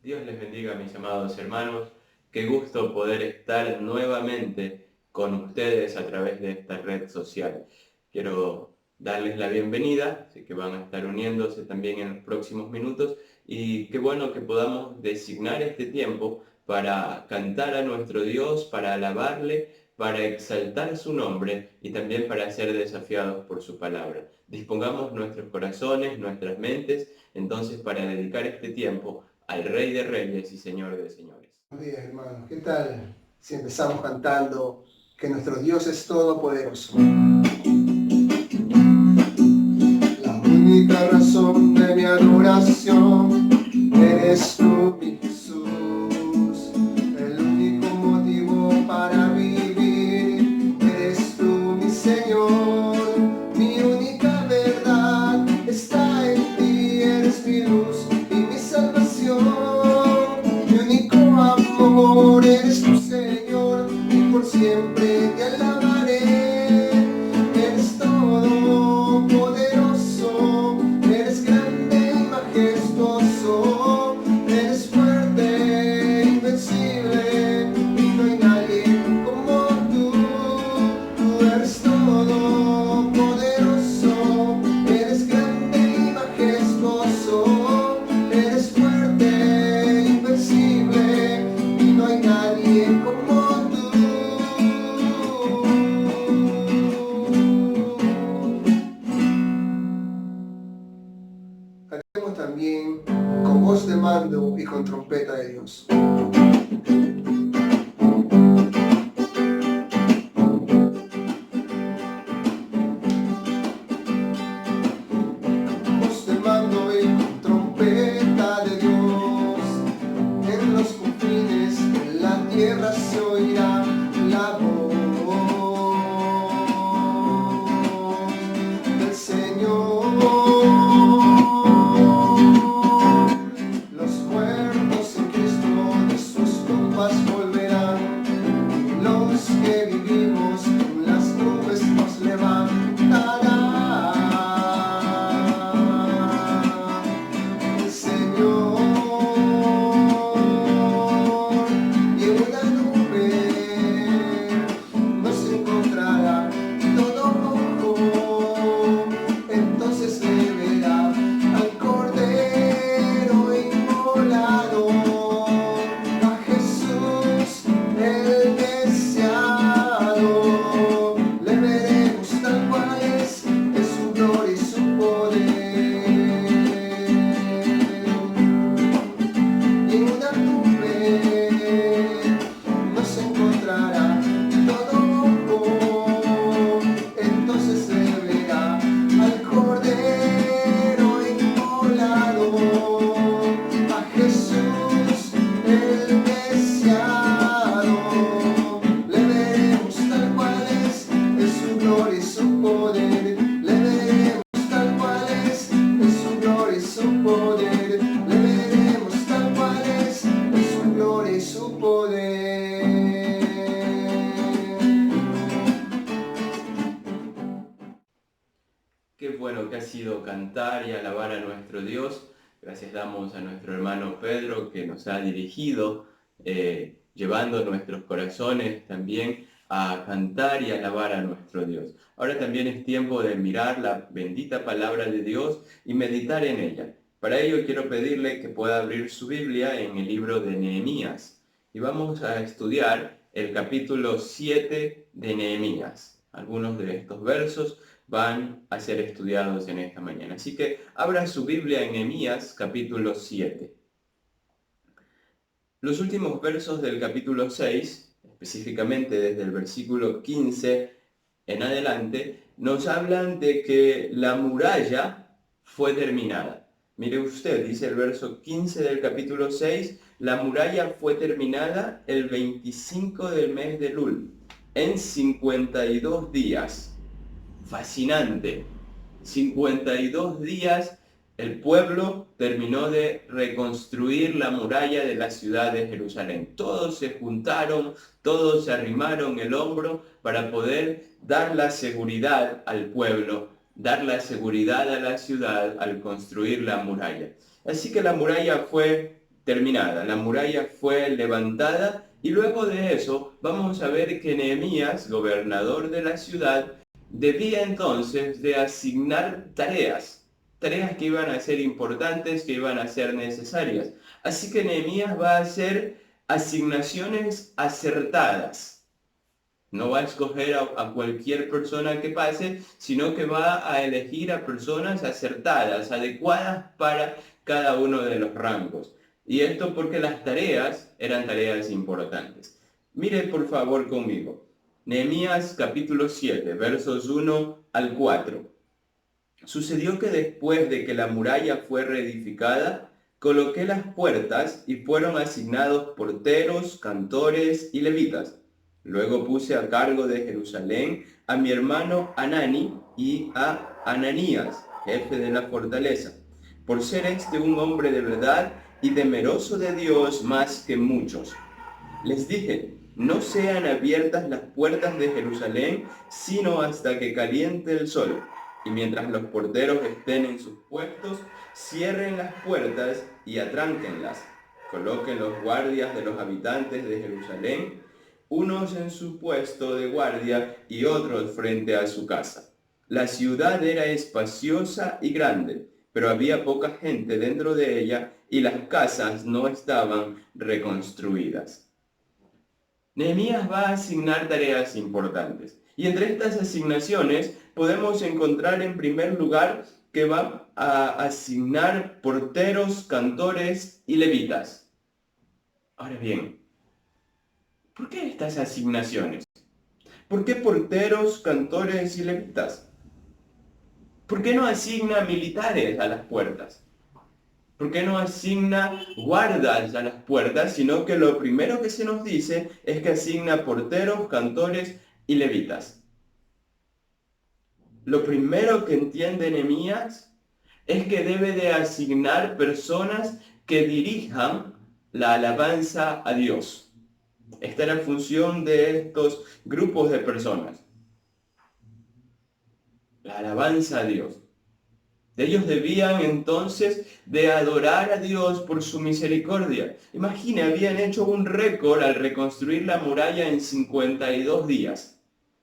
Dios les bendiga, mis amados hermanos. Qué gusto poder estar nuevamente con ustedes a través de esta red social. Quiero darles la bienvenida, así que van a estar uniéndose también en los próximos minutos. Y qué bueno que podamos designar este tiempo para cantar a nuestro Dios, para alabarle, para exaltar su nombre y también para ser desafiados por su palabra. Dispongamos nuestros corazones, nuestras mentes, entonces para dedicar este tiempo al Rey de Reyes y Señor de Señores. Buenos días, hermanos. ¿Qué tal si empezamos cantando que nuestro Dios es todopoderoso? La única razón de mi adoración eres tú, mi Jesús. El único motivo para vivir eres tú, mi Señor. Mi única verdad está en ti, eres mi luz y mi salvación. Eres tu Señor y por siempre te alabaré. Eres todopoderoso, eres grande y majestuoso, eres fuerte, invencible y no hay nadie como tú. Tú eres todopoderoso, eres grande y majestuoso, eres fuerte, invencible. No hay nadie como tú. Cantemos también con voz de mando y con trompeta de Dios. Voz de mando y con trompeta de Dios. En los confines de la tierra se oirá la voz del Señor. Los muertos en Cristo de sus tumbas volverán, y los que vivimos en las nubes nos levantará el Señor. Qué bueno que ha sido cantar y alabar a nuestro Dios. Gracias damos a nuestro hermano Pedro que nos ha dirigido, llevando nuestros corazones también a cantar y alabar a nuestro Dios. Ahora también es tiempo de mirar la bendita palabra de Dios y meditar en ella. Para ello quiero pedirle que pueda abrir su Biblia en el libro de Nehemías. Y vamos a estudiar el capítulo 7 de Nehemías. Algunos de estos versos van a ser estudiados en esta mañana. Así que abra su Biblia en Nehemías capítulo 7. Los últimos versos del capítulo 6, específicamente desde el versículo 15 en adelante, nos hablan de que la muralla fue terminada. Mire usted, dice el verso 15 del capítulo 6, la muralla fue terminada el 25 del mes de Elul, en 52 días. Fascinante. 52 días el pueblo terminó de reconstruir la muralla de la ciudad de Jerusalén. Todos se juntaron, todos se arrimaron el hombro para poder dar la seguridad al pueblo, dar la seguridad a la ciudad al construir la muralla. Así que la muralla fue terminada, la muralla fue levantada y luego de eso vamos a ver que Nehemías, gobernador de la ciudad, debía entonces de asignar tareas que iban a ser importantes, que iban a ser necesarias. Así que Nehemías va a hacer asignaciones acertadas. No va a escoger a cualquier persona que pase, sino que va a elegir a personas acertadas, adecuadas para cada uno de los rangos. Y esto porque las tareas eran tareas importantes. Mire por favor conmigo. Nehemías capítulo 7, versos 1 al 4. Sucedió que después de que la muralla fue reedificada, coloqué las puertas y fueron asignados porteros, cantores y levitas. Luego puse a cargo de Jerusalén a mi hermano Hanani y a Ananías, jefe de la fortaleza, por ser este un hombre de verdad y temeroso de Dios más que muchos. Les dije, no sean abiertas las puertas de Jerusalén, sino hasta que caliente el sol. Y mientras los porteros estén en sus puestos, cierren las puertas y atránquenlas. Coloquen los guardias de los habitantes de Jerusalén, unos en su puesto de guardia y otros frente a su casa. La ciudad era espaciosa y grande, pero había poca gente dentro de ella y las casas no estaban reconstruidas. Nehemías va a asignar tareas importantes. Y entre estas asignaciones podemos encontrar en primer lugar que va a asignar porteros, cantores y levitas. Ahora bien, ¿por qué estas asignaciones? ¿Por qué porteros, cantores y levitas? ¿Por qué no asigna militares a las puertas? ¿Por qué no asigna guardas a las puertas? Sino que lo primero que se nos dice es que asigna porteros, cantores y levitas. Lo primero que entiende Nehemías es que debe de asignar personas que dirijan la alabanza a Dios. Esta es la función de estos grupos de personas. La alabanza a Dios. Ellos debían entonces de adorar a Dios por su misericordia. Imagina, habían hecho un récord al reconstruir la muralla en 52 días.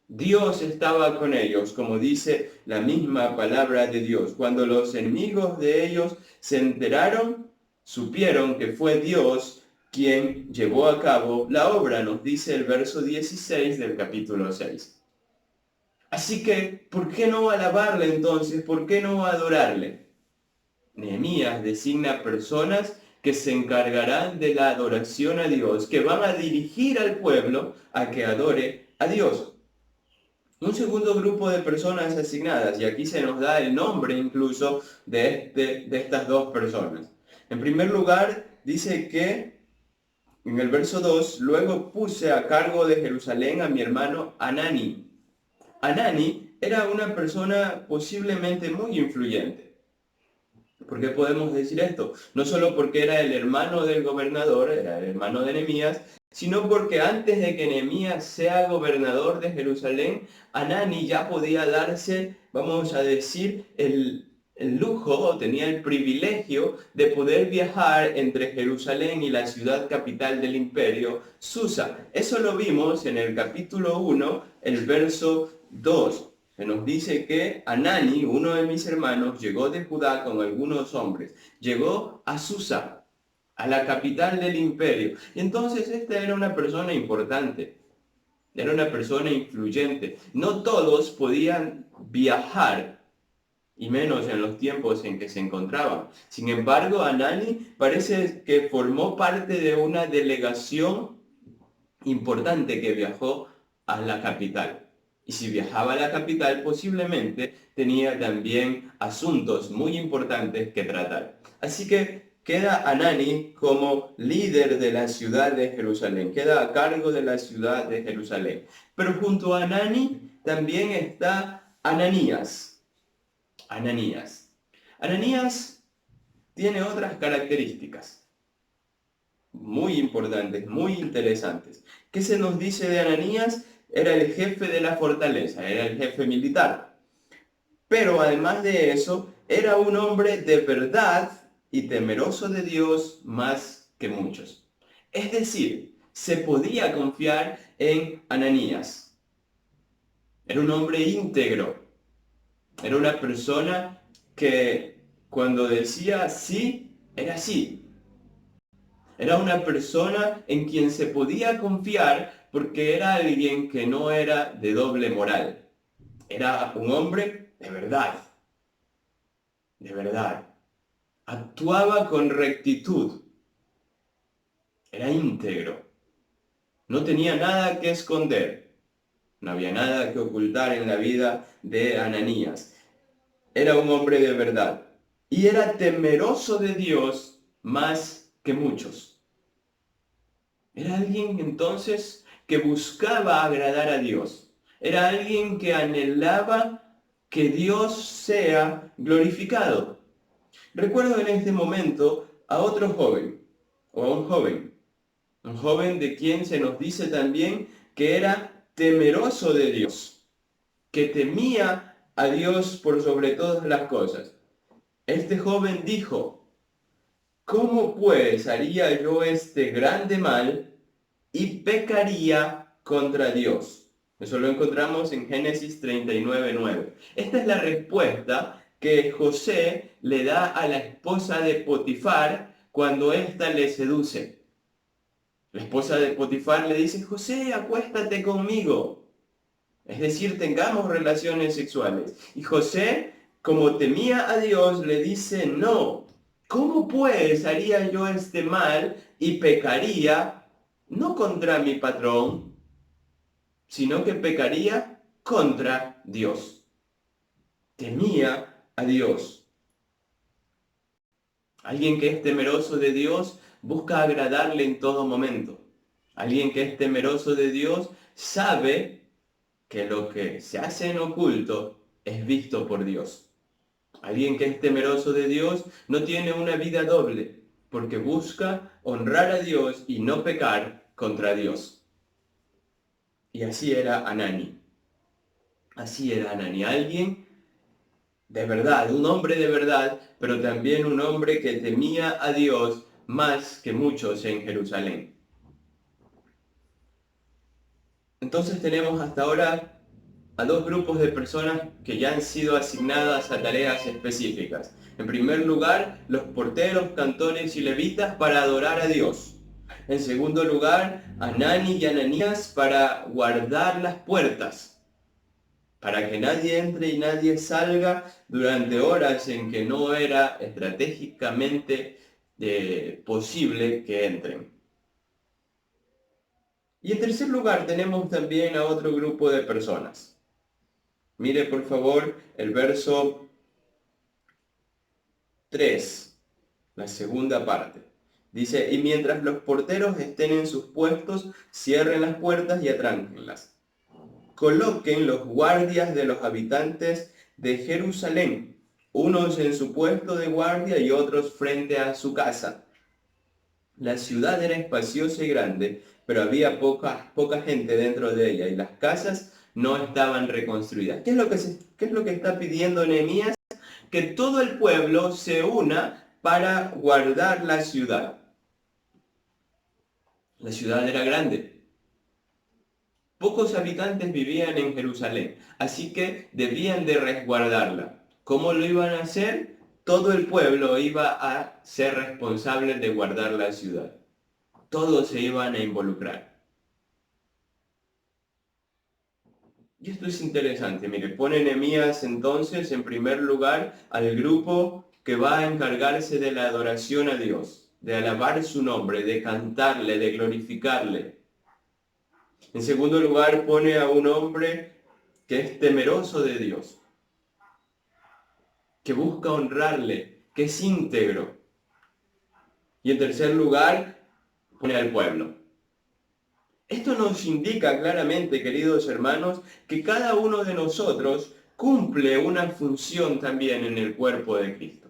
Dios estaba con ellos, como dice la misma palabra de Dios. Cuando los enemigos de ellos se enteraron, supieron que fue Dios quien llevó a cabo la obra, nos dice el verso 16 del capítulo 6. Así que, ¿por qué no alabarle entonces? ¿Por qué no adorarle? Nehemías designa personas que se encargarán de la adoración a Dios, que van a dirigir al pueblo a que adore a Dios. Un segundo grupo de personas asignadas, y aquí se nos da el nombre incluso de estas dos personas. En primer lugar, dice que en el verso 2, luego puse a cargo de Jerusalén a mi hermano Hanani. Hanani era una persona posiblemente muy influyente. ¿Por qué podemos decir esto? No solo porque era el hermano del gobernador, era el hermano de Nehemías, sino porque antes de que Nehemías sea gobernador de Jerusalén, Hanani ya podía darse, vamos a decir, el lujo, tenía el privilegio de poder viajar entre Jerusalén y la ciudad capital del imperio, Susa. Eso lo vimos en el capítulo 1, el verso 2. Se nos dice que Hanani, uno de mis hermanos, llegó de Judá con algunos hombres. Llegó a Susa, a la capital del imperio. Y entonces esta era una persona importante. Era una persona influyente. No todos podían viajar, y menos en los tiempos en que se encontraban. Sin embargo, Hanani parece que formó parte de una delegación importante que viajó a la capital. Y si viajaba a la capital, posiblemente tenía también asuntos muy importantes que tratar. Así que queda Hanani como líder de la ciudad de Jerusalén, queda a cargo de la ciudad de Jerusalén. Pero junto a Hanani también está Ananías. Ananías tiene otras características muy importantes, muy interesantes. ¿Qué se nos dice de Ananías? Era el jefe de la fortaleza, era el jefe militar. Pero además de eso, era un hombre de verdad y temeroso de Dios más que muchos. Es decir, se podía confiar en Ananías. Era un hombre íntegro. Era una persona que cuando decía sí, era sí. Era una persona en quien se podía confiar porque era alguien que no era de doble moral. Era un hombre de verdad. De verdad. Actuaba con rectitud. Era íntegro. No tenía nada que esconder. No había nada que ocultar en la vida de Ananías. Era un hombre de verdad. Y era temeroso de Dios más que muchos. Era alguien entonces que buscaba agradar a Dios. Era alguien que anhelaba que Dios sea glorificado. Recuerdo en este momento a otro joven, o a un joven de quien se nos dice también que era temeroso de Dios, que temía a Dios por sobre todas las cosas. Este joven dijo, ¿cómo pues haría yo este grande mal y pecaría contra Dios? Eso lo encontramos en Génesis 39:9. Esta es la respuesta que José le da a la esposa de Potifar cuando ésta le seduce. La esposa de Potifar le dice, José, acuéstate conmigo. Es decir, tengamos relaciones sexuales. Y José, como temía a Dios, le dice, no. ¿Cómo pues haría yo este mal y pecaría no contra mi patrón, sino que pecaría contra Dios? Temía a Dios. Alguien que es temeroso de Dios busca agradarle en todo momento. Alguien que es temeroso de Dios sabe que lo que se hace en oculto es visto por Dios. Alguien que es temeroso de Dios no tiene una vida doble, porque busca honrar a Dios y no pecar contra Dios. Y así era Anani. Así era Anani. Alguien de verdad, un hombre de verdad, pero también un hombre que temía a Dios más que muchos en Jerusalén. Entonces tenemos hasta ahora a dos grupos de personas que ya han sido asignadas a tareas específicas. En primer lugar, los porteros, cantores y levitas para adorar a Dios. En segundo lugar, Anani y Ananías para guardar las puertas, para que nadie entre y nadie salga durante horas en que no era estratégicamente posible que entren. Y en tercer lugar tenemos también a otro grupo de personas. Mire por favor el verso 3, la segunda parte. Dice, y mientras los porteros estén en sus puestos, cierren las puertas y atránquenlas. Coloquen los guardias de los habitantes de Jerusalén, unos en su puesto de guardia y otros frente a su casa. La ciudad era espaciosa y grande, pero había poca gente dentro de ella y las casas no estaban reconstruidas. ¿Qué es lo que está pidiendo Nehemías? Que todo el pueblo se una para guardar la ciudad. La ciudad era grande. Pocos habitantes vivían en Jerusalén, así que debían de resguardarla. ¿Cómo lo iban a hacer? Todo el pueblo iba a ser responsable de guardar la ciudad. Todos se iban a involucrar. Y esto es interesante, mire, pone Nehemías entonces en primer lugar al grupo que va a encargarse de la adoración a Dios, de alabar su nombre, de cantarle, de glorificarle. En segundo lugar pone a un hombre que es temeroso de Dios, que busca honrarle, que es íntegro. Y en tercer lugar pone al pueblo. Esto nos indica claramente, queridos hermanos, que cada uno de nosotros cumple una función también en el cuerpo de Cristo.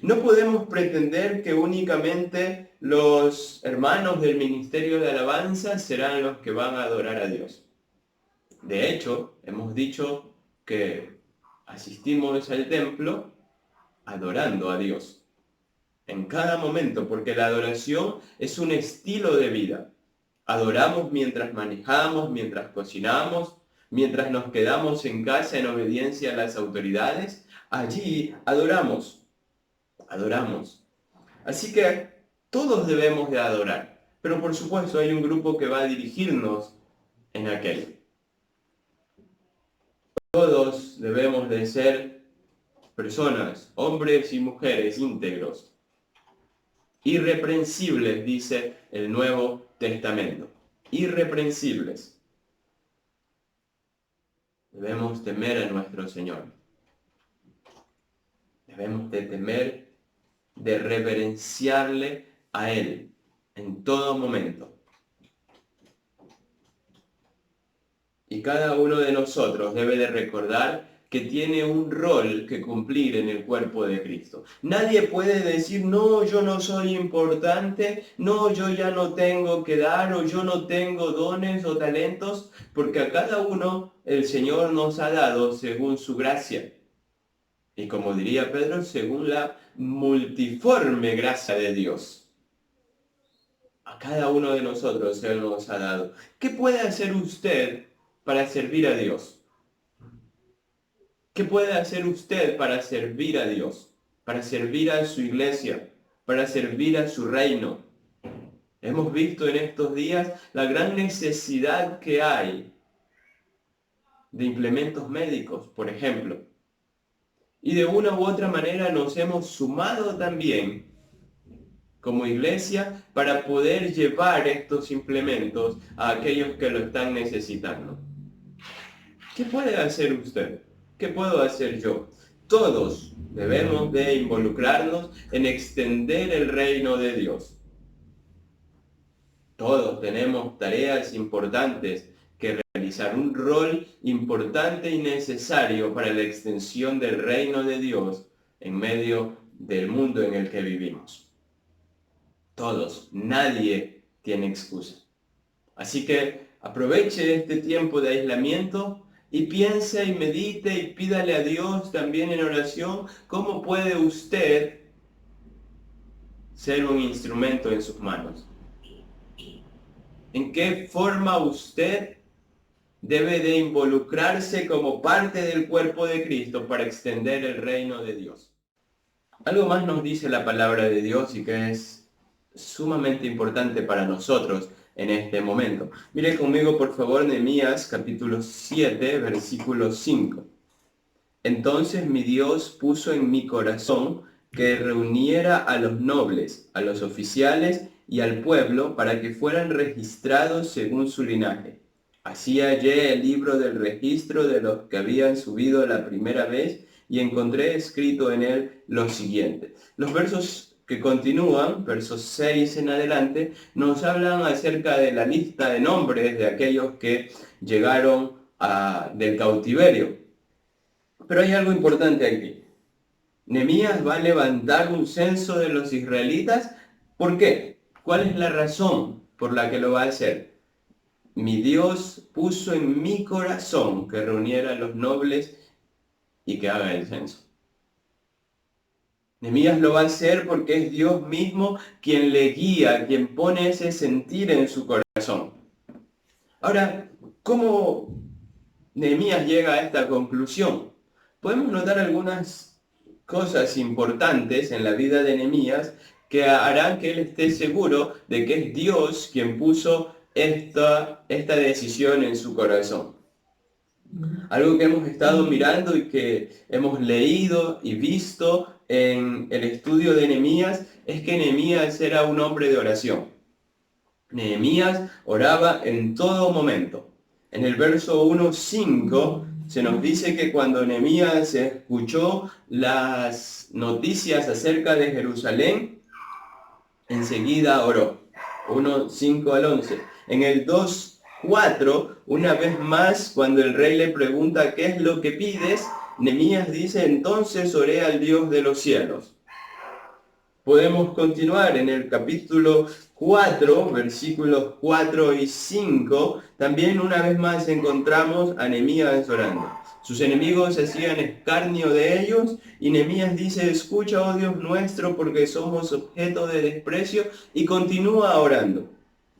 No podemos pretender que únicamente los hermanos del ministerio de alabanza serán los que van a adorar a Dios. De hecho, hemos dicho que asistimos al templo adorando a Dios. en cada momento, porque la adoración es un estilo de vida. Adoramos mientras manejamos, mientras cocinamos, mientras nos quedamos en casa en obediencia a las autoridades. Allí adoramos, adoramos. Así que todos debemos de adorar, pero por supuesto hay un grupo que va a dirigirnos en aquello. Todos debemos de ser personas, hombres y mujeres íntegros, irreprensibles, dice el Nuevo Testamento. Irreprensibles. Debemos temer a nuestro Señor. Debemos de temer, de reverenciarle a Él en todo momento. Y cada uno de nosotros debe de recordar que tiene un rol que cumplir en el cuerpo de Cristo. Nadie puede decir, no, yo no soy importante, no, yo ya no tengo que dar, o yo no tengo dones o talentos, porque a cada uno el Señor nos ha dado según su gracia. Y como diría Pedro, según la multiforme gracia de Dios. A cada uno de nosotros Él nos ha dado. ¿Qué puede hacer usted para servir a Dios? ¿Qué puede hacer usted para servir a Dios? Para servir a su iglesia, para servir a su reino. Hemos visto en estos días la gran necesidad que hay de implementos médicos, por ejemplo. Y de una u otra manera nos hemos sumado también como iglesia para poder llevar estos implementos a aquellos que lo están necesitando. ¿Qué puede hacer usted? ¿Qué puedo hacer yo? Todos debemos de involucrarnos en extender el reino de Dios. Todos tenemos tareas importantes que realizar, un rol importante y necesario para la extensión del reino de Dios en medio del mundo en el que vivimos. Todos, nadie tiene excusa. Así que aproveche este tiempo de aislamiento y piense y medite y pídale a Dios también en oración cómo puede usted ser un instrumento en sus manos. ¿En qué forma usted debe de involucrarse como parte del cuerpo de Cristo para extender el reino de Dios? Algo más nos dice la palabra de Dios y que es sumamente importante para nosotros en este momento. Mire conmigo por favor Nehemías capítulo 7, versículo 5. Entonces mi Dios puso en mi corazón que reuniera a los nobles, a los oficiales y al pueblo para que fueran registrados según su linaje. Así hallé el libro del registro de los que habían subido la primera vez y encontré escrito en él lo siguiente. Los versos que continúan, versos 6 en adelante, nos hablan acerca de la lista de nombres de aquellos que llegaron del cautiverio. Pero hay algo importante aquí. Nehemías va a levantar un censo de los israelitas. ¿Por qué? ¿Cuál es la razón por la que lo va a hacer? Mi Dios puso en mi corazón que reuniera a los nobles y que haga el censo. Nehemías lo va a hacer porque es Dios mismo quien le guía, quien pone ese sentir en su corazón. Ahora, ¿cómo Nehemías llega a esta conclusión? Podemos notar algunas cosas importantes en la vida de Nehemías que harán que él esté seguro de que es Dios quien puso esta decisión en su corazón. Algo que hemos estado mirando y que hemos leído y visto en el estudio de Nehemías es que Nehemías era un hombre de oración. Nehemías oraba en todo momento. En el verso 1:5 se nos dice que cuando Nehemías escuchó las noticias acerca de Jerusalén, enseguida oró. 1:5 al 11. En el 2:4, una vez más, cuando el rey le pregunta qué es lo que pides, Nehemías dice, entonces oré al Dios de los cielos. Podemos continuar en el capítulo 4, versículos 4 y 5. También una vez más encontramos a Nehemías orando. Sus enemigos hacían escarnio de ellos y Nehemías dice, escucha, oh Dios nuestro, porque somos objeto de desprecio, y continúa orando.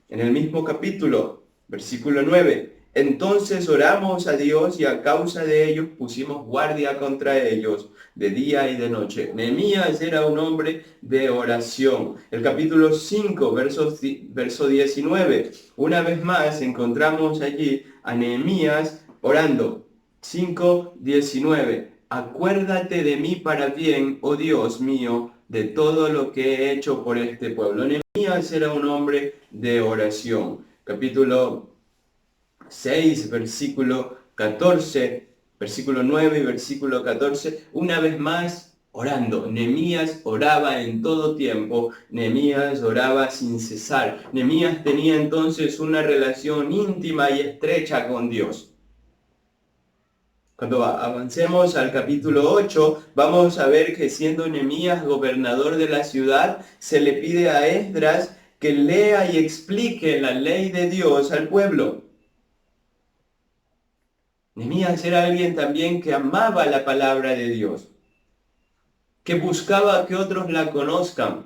En el mismo capítulo, versículo 9, entonces oramos a Dios y a causa de ellos pusimos guardia contra ellos de día y de noche. Nehemías era un hombre de oración. El capítulo 5, verso 19, una vez más encontramos allí a Nehemías orando. 5:19. Acuérdate de mí para bien, oh Dios mío, de todo lo que he hecho por este pueblo. Nehemías era un hombre de oración. Capítulo 6, versículo 14, versículo 9 y versículo 14. Una vez más, orando. Nehemías oraba en todo tiempo. Nehemías oraba sin cesar. Nehemías tenía entonces una relación íntima y estrecha con Dios. Cuando avancemos al capítulo 8, vamos a ver que siendo Nehemías gobernador de la ciudad, se le pide a Esdras que lea y explique la ley de Dios al pueblo. Nehemías era alguien también que amaba la palabra de Dios, que buscaba que otros la conozcan,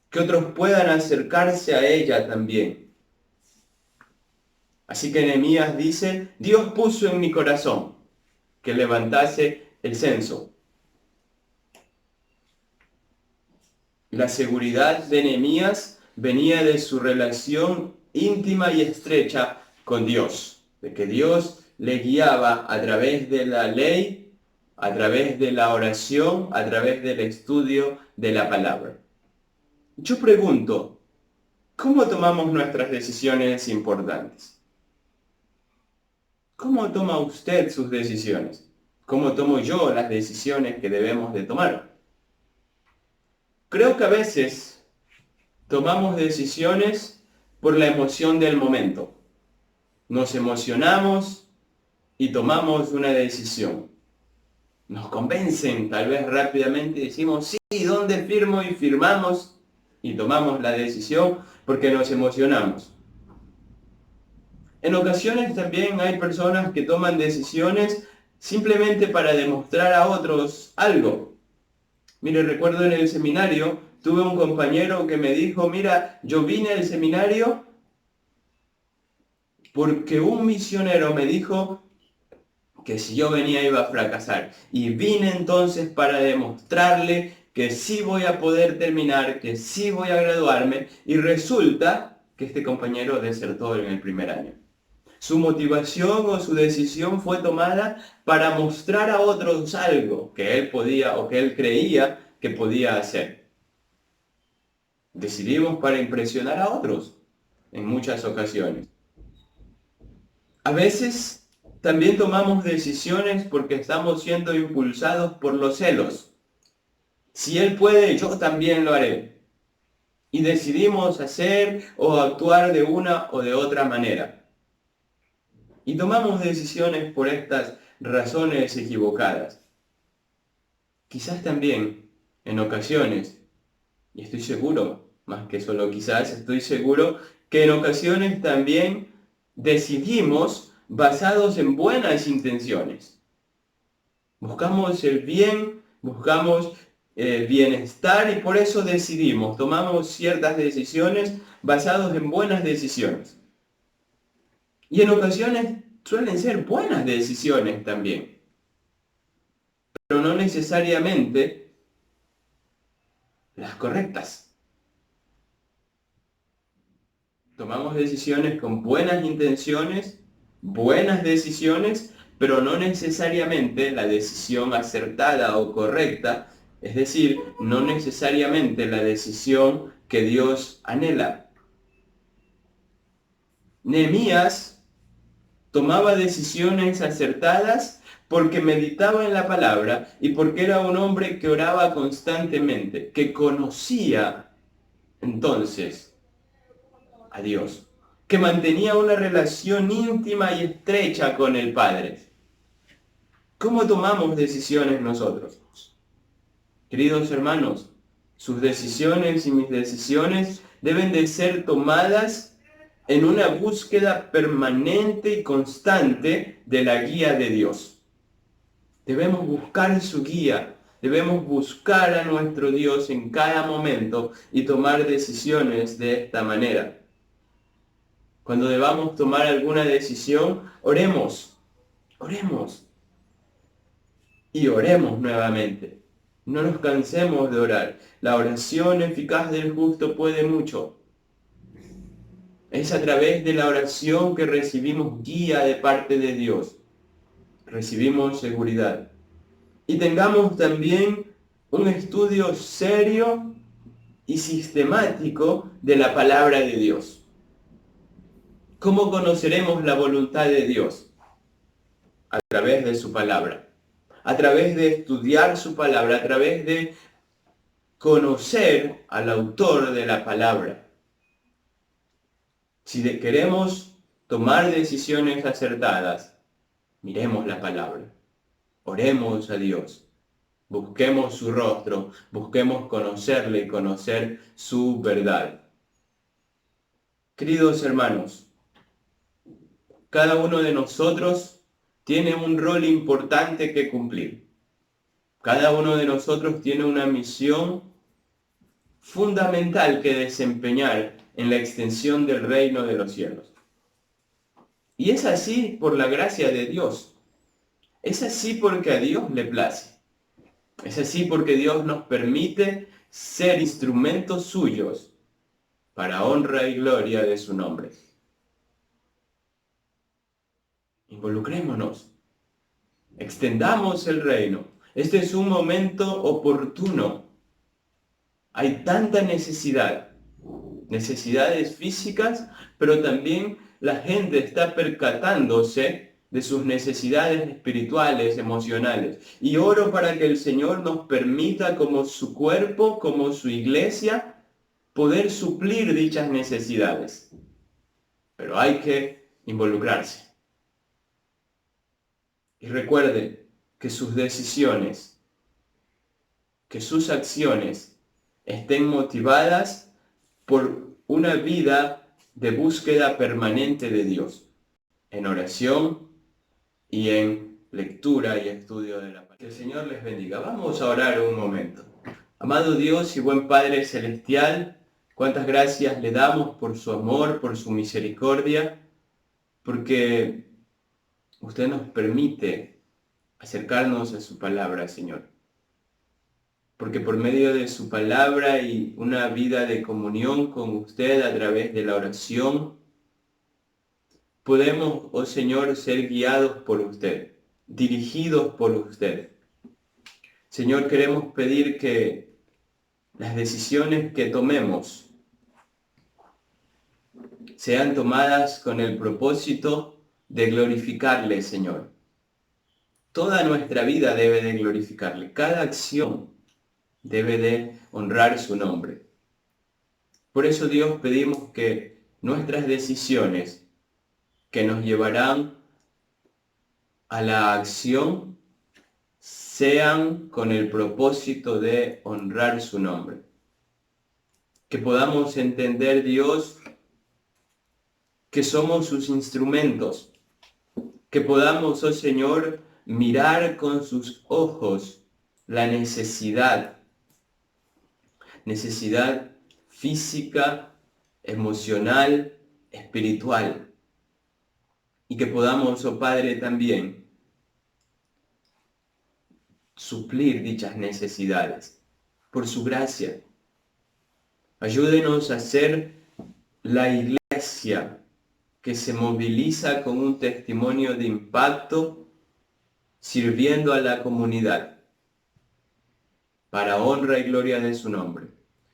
que otros puedan acercarse a ella también. Así que Nehemías dice, Dios puso en mi corazón que levantase el censo. La seguridad de Nehemías venía de su relación íntima y estrecha con Dios, de que Dios le guiaba a través de la ley, a través de la oración, a través del estudio de la palabra. Yo pregunto, ¿cómo tomamos nuestras decisiones importantes? ¿Cómo toma usted sus decisiones? ¿Cómo tomo yo las decisiones que debemos de tomar? Creo que a veces tomamos decisiones por la emoción del momento. Nos emocionamos y tomamos una decisión. Nos convencen tal vez rápidamente y decimos, sí, ¿dónde firmo? Y firmamos y tomamos la decisión porque nos emocionamos. En ocasiones también hay personas que toman decisiones simplemente para demostrar a otros algo. Mire, recuerdo en el seminario, tuve un compañero que me dijo, mira, yo vine al seminario porque un misionero me dijo que si yo venía iba a fracasar. Y vine entonces para demostrarle que sí voy a poder terminar, que sí voy a graduarme. Y resulta que este compañero desertó en el primer año. Su motivación o su decisión fue tomada para mostrar a otros algo que él podía o que él creía que podía hacer. Decidimos para impresionar a otros en muchas ocasiones. A veces también tomamos decisiones porque estamos siendo impulsados por los celos. Si él puede, yo también lo haré. Y decidimos hacer o actuar de una o de otra manera. Y tomamos decisiones por estas razones equivocadas. Quizás también, en ocasiones, y estoy seguro, más que solo quizás, estoy seguro que en ocasiones también decidimos basados en buenas intenciones. Buscamos el bien, buscamos el bienestar y por eso decidimos, tomamos ciertas decisiones basados en buenas decisiones. Y en ocasiones suelen ser buenas decisiones también, pero no necesariamente las correctas. Tomamos decisiones con buenas intenciones, buenas decisiones, pero no necesariamente la decisión acertada o correcta, es decir, no necesariamente la decisión que Dios anhela. Nehemías tomaba decisiones acertadas porque meditaba en la palabra y porque era un hombre que oraba constantemente, que conocía entonces a Dios, que mantenía una relación íntima y estrecha con el Padre. ¿Cómo tomamos decisiones nosotros? Queridos hermanos, sus decisiones y mis decisiones deben de ser tomadas en una búsqueda permanente y constante de la guía de Dios. Debemos buscar su guía, debemos buscar a nuestro Dios en cada momento y tomar decisiones de esta manera. Cuando debamos tomar alguna decisión, oremos y oremos nuevamente. No nos cansemos de orar. La oración eficaz del justo puede mucho. Es a través de la oración que recibimos guía de parte de Dios. Recibimos seguridad. Y tengamos también un estudio serio y sistemático de la palabra de Dios. ¿Cómo conoceremos la voluntad de Dios? A través de su palabra. A través de estudiar su palabra, a través de conocer al autor de la palabra. Si queremos tomar decisiones acertadas, miremos la palabra, oremos a Dios, busquemos su rostro, busquemos conocerle y conocer su verdad. Queridos hermanos, cada uno de nosotros tiene un rol importante que cumplir. Cada uno de nosotros tiene una misión fundamental que desempeñar en la extensión del reino de los cielos. Y es así por la gracia de Dios. Es así porque a Dios le place. Es así porque Dios nos permite ser instrumentos suyos para honra y gloria de su nombre. Involucrémonos. Extendamos el reino. Este es un momento oportuno. Hay tanta necesidad. Necesidades físicas, pero también la gente está percatándose de sus necesidades espirituales, emocionales. Y oro para que el Señor nos permita, como su cuerpo, como su iglesia, poder suplir dichas necesidades. Pero hay que involucrarse. Y recuerde que sus decisiones, que sus acciones estén motivadas por una vida de búsqueda permanente de Dios, en oración y en lectura y estudio de la palabra. Que el Señor les bendiga. Vamos a orar un momento. Amado Dios y buen Padre Celestial, cuántas gracias le damos por su amor, por su misericordia, porque usted nos permite acercarnos a su palabra, Señor. Porque por medio de su palabra y una vida de comunión con usted a través de la oración, podemos, oh Señor, ser guiados por usted, dirigidos por usted. Señor, queremos pedir que las decisiones que tomemos sean tomadas con el propósito de glorificarle, Señor. Toda nuestra vida debe de glorificarle. Cada acción debe de honrar su nombre. Por eso, Dios, pedimos que nuestras decisiones que nos llevarán a la acción sean con el propósito de honrar su nombre. Que podamos entender, Dios, que somos sus instrumentos. Que podamos, oh Señor, mirar con sus ojos la necesidad física, emocional, espiritual. Y que podamos, oh Padre, también suplir dichas necesidades por su gracia. Ayúdenos a ser la iglesia que se moviliza con un testimonio de impacto, sirviendo a la comunidad, para honra y gloria de su nombre.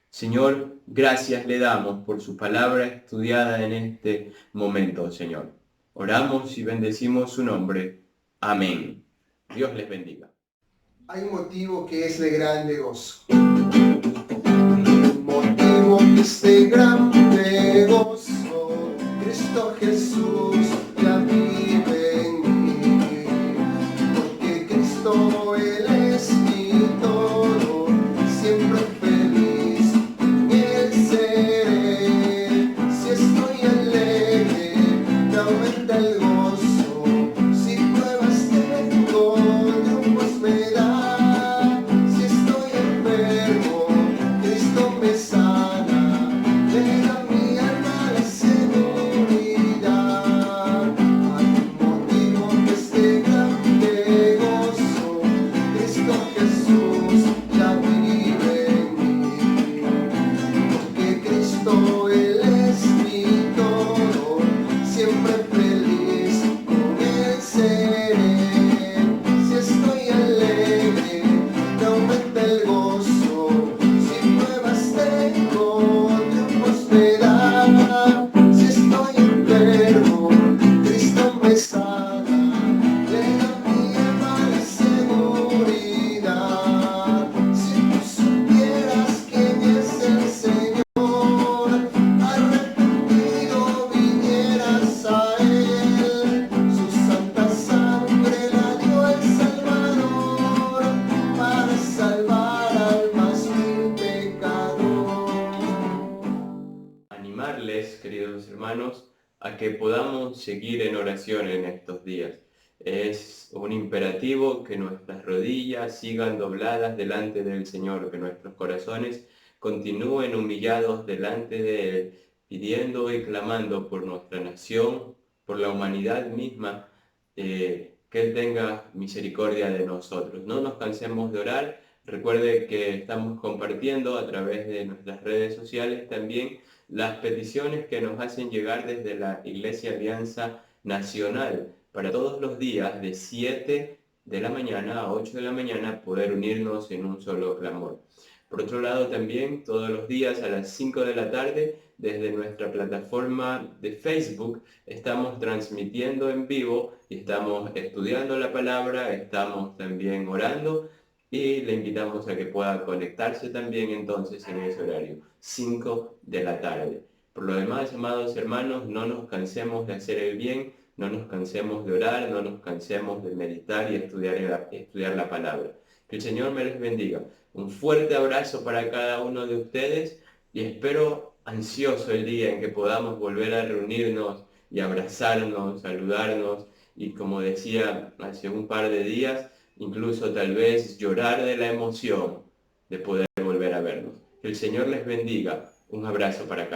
Señor, gracias le damos por su palabra estudiada en este momento, Señor. Oramos y bendecimos su nombre. Amén. Dios les bendiga. Hay un motivo que es de grande gozo. Un motivo que es de grande gozo. Cristo Jesús ya vive en mí. Porque Cristo Él es mi todo. Siempre feliz en Él seré. Si estoy alegre, invitarles, queridos hermanos, a que podamos seguir en oración en estos días. Es un imperativo que nuestras rodillas sigan dobladas delante del Señor, que nuestros corazones continúen humillados delante de Él, pidiendo y clamando por nuestra nación, por la humanidad misma, que Él tenga misericordia de nosotros. No nos cansemos de orar. Recuerde que estamos compartiendo a través de nuestras redes sociales también las peticiones que nos hacen llegar desde la Iglesia Alianza Nacional para todos los días de 7 de la mañana a 8 de la mañana poder unirnos en un solo clamor. Por otro lado también todos los días a las 5 de la tarde desde nuestra plataforma de Facebook estamos transmitiendo en vivo y estamos estudiando la palabra, estamos también orando y le invitamos a que pueda conectarse también entonces en ese horario, 5 de la tarde. Por lo demás, amados hermanos, no nos cansemos de hacer el bien, no nos cansemos de orar, no nos cansemos de meditar y estudiar la palabra. Que el Señor me les bendiga. Un fuerte abrazo para cada uno de ustedes y espero ansioso el día en que podamos volver a reunirnos y abrazarnos, saludarnos y, como decía hace un par de días, incluso tal vez llorar de la emoción de poder volver a vernos. Que el Señor les bendiga. Un abrazo para cada uno.